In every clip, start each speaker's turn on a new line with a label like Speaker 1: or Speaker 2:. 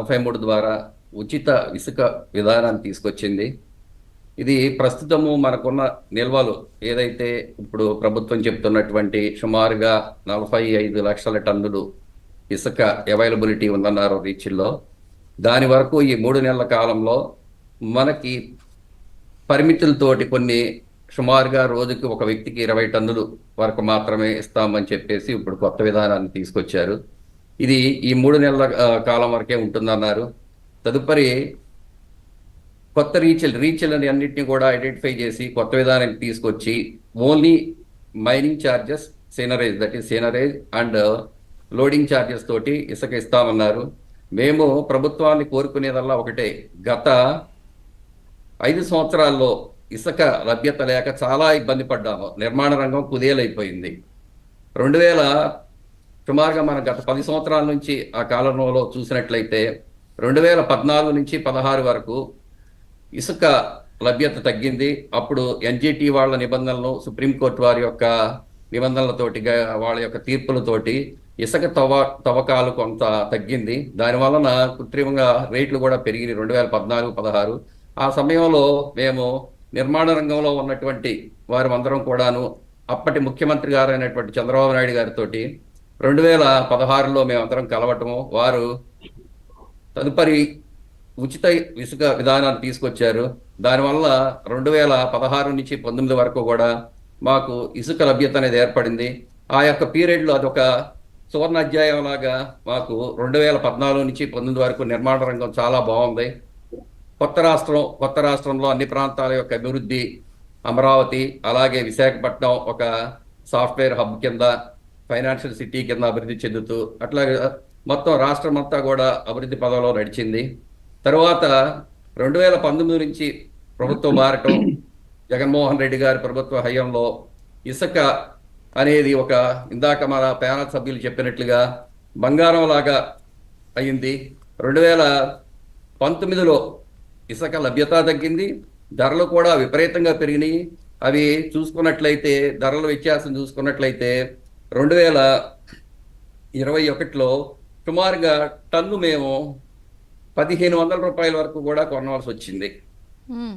Speaker 1: 43 ద్వారా ఉచిత ఇసుక విధానాన్ని తీసుకొచ్చింది. ఇది ప్రస్తుతము మనకున్న నిల్వలు ఏదైతే ఇప్పుడు ప్రభుత్వం చెప్తున్నటువంటి సుమారుగా 45 లక్షల టన్నులు ఇసుక అవైలబిలిటీ ఉందన్నారు రీచ్ల్లో. దాని వరకు ఈ 3 నెలల కాలంలో మనకి పరిమితులతోటి కొన్ని సుమారుగా రోజుకి ఒక వ్యక్తికి 20 టన్నులు వరకు మాత్రమే ఇస్తామని చెప్పేసి ఇప్పుడు కొత్త విధానాన్ని తీసుకొచ్చారు. ఇది ఈ 3 నెలల కాలం వరకే ఉంటుందన్నారు. తదుపరి కొత్త రీచ్లని అన్నింటినీ కూడా ఐడెంటిఫై చేసి కొత్త విధానానికి తీసుకొచ్చి only mining charges, seigniorage, that is seigniorage and loading charges తోటి ఇసుక ఇస్తామన్నారు. మేము ప్రభుత్వాన్ని కోరుకునేదల్లా ఒకటే, గత 5 సంవత్సరాల్లో ఇసుక లభ్యత లేక చాలా ఇబ్బంది పడ్డాము. నిర్మాణ రంగం కుదేలైపోయింది. 2000 సుమారుగా మనం గత 10 సంవత్సరాల నుంచి ఆ కాలంలో చూసినట్లయితే 2014 నుంచి 16 వరకు ఇసుక లభ్యత తగ్గింది. అప్పుడు ఎన్జిటి వాళ్ళ నిబంధనలు, సుప్రీంకోర్టు వారి యొక్క నిబంధనలతోటిగా వాళ్ళ యొక్క తీర్పులతోటి ఇసుక తవ్వకాలు కొంత తగ్గింది. దానివలన కృత్రిమంగా రేట్లు కూడా పెరిగినాయి 2014-16. ఆ సమయంలో మేము నిర్మాణ రంగంలో ఉన్నటువంటి వారి అందరం కూడాను అప్పటి ముఖ్యమంత్రి గారు అయినటువంటి చంద్రబాబు నాయుడు గారితో 2016లో మేమందరం కలవటము, వారు తదుపరి ఉచిత ఇసుక విధానాన్ని తీసుకొచ్చారు. దానివల్ల 2016 నుంచి 19 వరకు కూడా మాకు ఇసుక లభ్యత అనేది ఏర్పడింది. ఆ యొక్క పీరియడ్లో అదొక సువర్ణ అధ్యాయం లాగా మాకు 2014 నుంచి 19 వరకు నిర్మాణ రంగం చాలా బాగుంది. కొత్త రాష్ట్రంలో అన్ని ప్రాంతాల యొక్క అభివృద్ధి, అమరావతి అలాగే విశాఖపట్నం ఒక సాఫ్ట్వేర్ హబ్ కింద, ఫైనాన్షియల్ సిటీ కింద అభివృద్ధి చెందుతూ అట్లాగే మొత్తం రాష్ట్రం అంతా కూడా అభివృద్ధి పదంలో నడిచింది. తరువాత 2019 నుంచి ప్రభుత్వం మారటం, జగన్మోహన్ రెడ్డి గారి ప్రభుత్వ హయాంలో ఇసుక అనేది ఒక ఇందాక మన ప్యానల్ సభ్యులు చెప్పినట్లుగా బంగారం లాగా అయింది. 2019లో ఇసుక లభ్యత తగ్గింది, ధరలు కూడా విపరీతంగా పెరిగినాయి. అవి చూసుకున్నట్లయితే ధరల వ్యత్యాసం చూసుకున్నట్లయితే 2021లో సుమారుగా టన్ను మేము 1500 రూపాయల వరకు కూడా కొనవలసి వచ్చింది.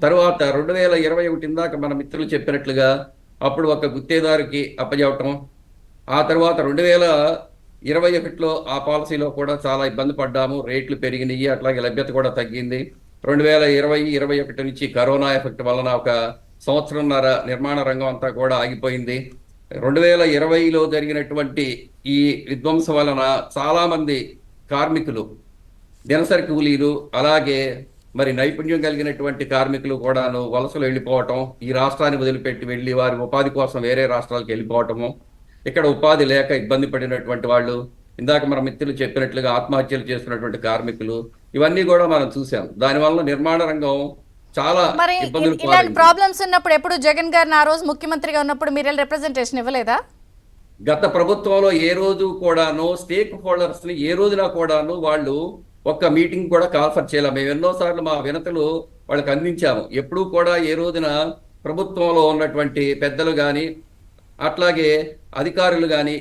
Speaker 1: తర్వాత 2021 ఇందాక మన మిత్రులు చెప్పినట్లుగా అప్పుడు ఒక గుత్తేదారికి అప్పచెప్పటం, ఆ తర్వాత 2021లో ఆ పాలసీలో కూడా చాలా ఇబ్బంది పడ్డాము, రేట్లు పెరిగినాయి, అట్లాగే లభ్యత కూడా తగ్గింది. 2020-21 నుంచి కరోనా ఎఫెక్ట్ వలన ఒక సంవత్సరంన్నర నిర్మాణ రంగం అంతా కూడా ఆగిపోయింది. 2020లో జరిగినటువంటి ఈ విధ్వంసం వలన చాలా మంది కార్మికులు, దినసరి కూలీలు, అలాగే మరి నైపుణ్యం కలిగినటువంటి కార్మికులు కూడాను వలసలు వెళ్ళిపోవటం, ఈ రాష్ట్రాన్ని వదిలిపెట్టి వెళ్ళి వారి ఉపాధి కోసం వేరే రాష్ట్రాలకు వెళ్ళిపోవటము, ఇక్కడ ఉపాధి లేక ఇబ్బంది పడినటువంటి వాళ్ళు, ఇందాక మన మిత్రులు చెప్పినట్లుగా ఆత్మహత్యలు చేస్తున్నటువంటి కార్మికులు, ఇవన్నీ కూడా మనం చూసాం. దానివల్ల నిర్మాణ రంగం చాలా ఇబ్బందులు.
Speaker 2: ఇలాంటి ప్రాబ్లమ్స్ ఉన్నప్పుడు ఎప్పుడు జగన్ గారిని ఆ రోజు ముఖ్యమంత్రిగా ఉన్నప్పుడు మీరు రిప్రజెంటేషన్ ఇవ్వలేదా?
Speaker 1: గత ప్రభుత్వంలో ఏ రోజు కూడాను స్టేక్ హోల్డర్స్ ని ఏ రోజున కూడాను వాళ్ళు ఒక్క మీటింగ్ కూడా కాల్ఫర్ చేయాలి. మేము ఎన్నోసార్లు మా వినతులు వాళ్ళకి అందించాము. ఎప్పుడూ కూడా ఏ రోజున ప్రభుత్వంలో ఉన్నటువంటి పెద్దలు కానీ అట్లాగే అధికారులు కానీ